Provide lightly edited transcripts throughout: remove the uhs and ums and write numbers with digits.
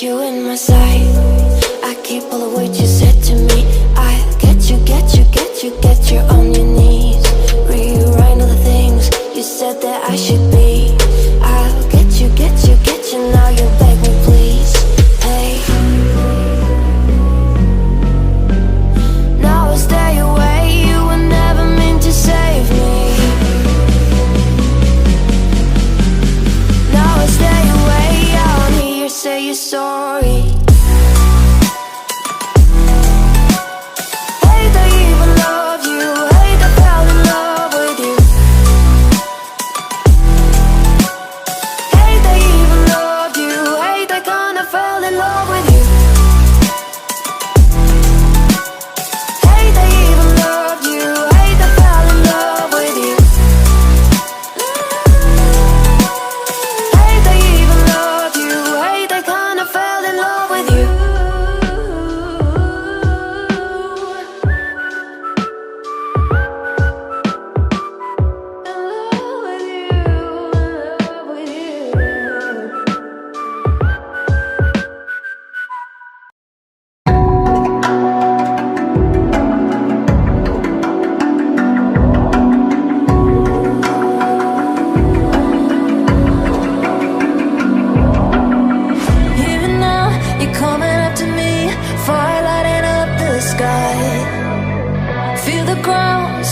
got you in my sight. I keep all the words you said to me. I get you, get you, get you, get you on your knees. Rewrite all the things you said that I should be. I'll get you, get you, get you. Now you beg me please. Hey, now I stay away. You were never meant to save me. Now I stay away. I'll hear you say you're sorry.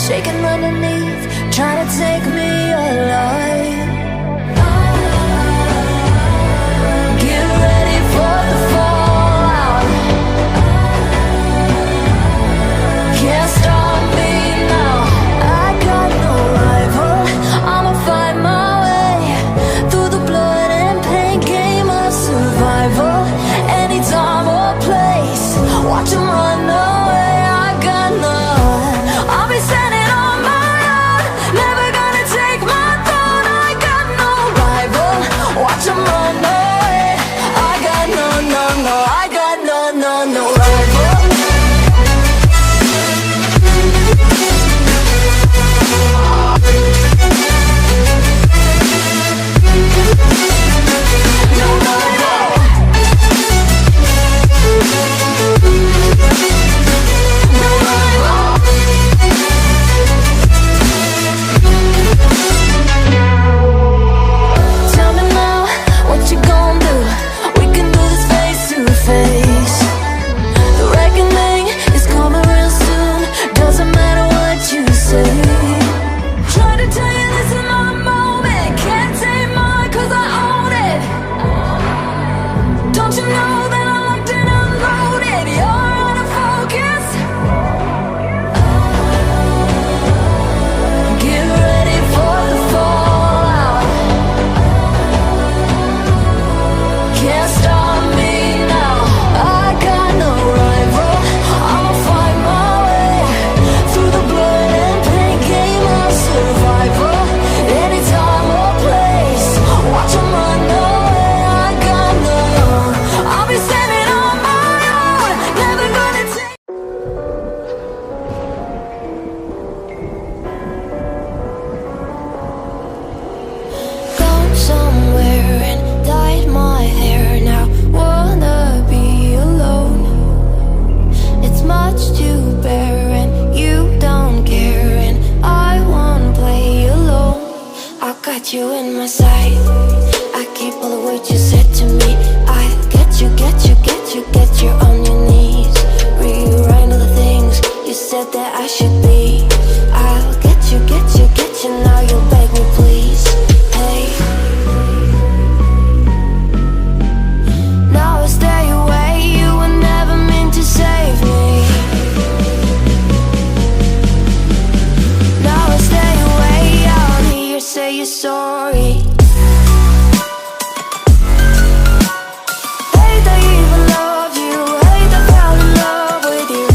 Shaking underneath, trying to take me alive. Get ready for the fallout. Can't stop me now. I got no rival. I'ma fight my way through the blood and pain game of survival. Any time or place, watch 'em run away. I got none. I'll be standing you in my sight. I keep all the words you said to me. I get you, get you, get you, get you on your knees. Rewrite all the things you said that I should be. I'll get you, get you, get you. Now you beg me please. Hey, now I stay away. You were never meant to save me. Now I stay away. I'll hear you say you're sorry. Hate I even love you. Hate I fell in love with you.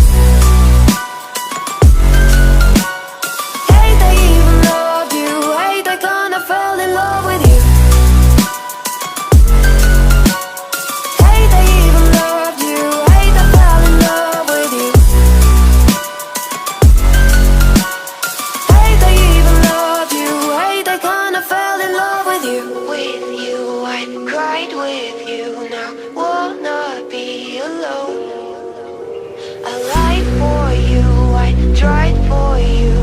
Hate I even love you. Hate I kinda fell in love with you. Hate I even loved you. Hate I fell in love with you. Hate I even loved you. Hate I kinda fell in love with you. With you, I cried with you. Now, what? for you.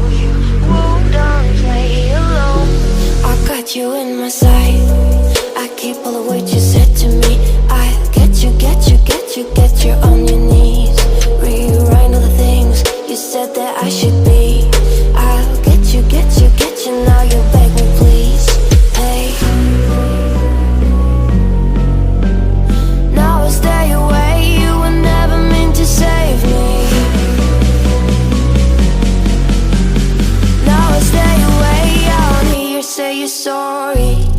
Whoa, don't play alone. I got you in my sight. I keep all the words you said to me. I get you, get you, get you, get you on your knees. Rewrite all the things you said that I should be. I'll get you, get you, get you. Now you beg me, please. Hey. Now I stay away. You were never meant to save me. Now I stay away. I don't hear you say you're sorry.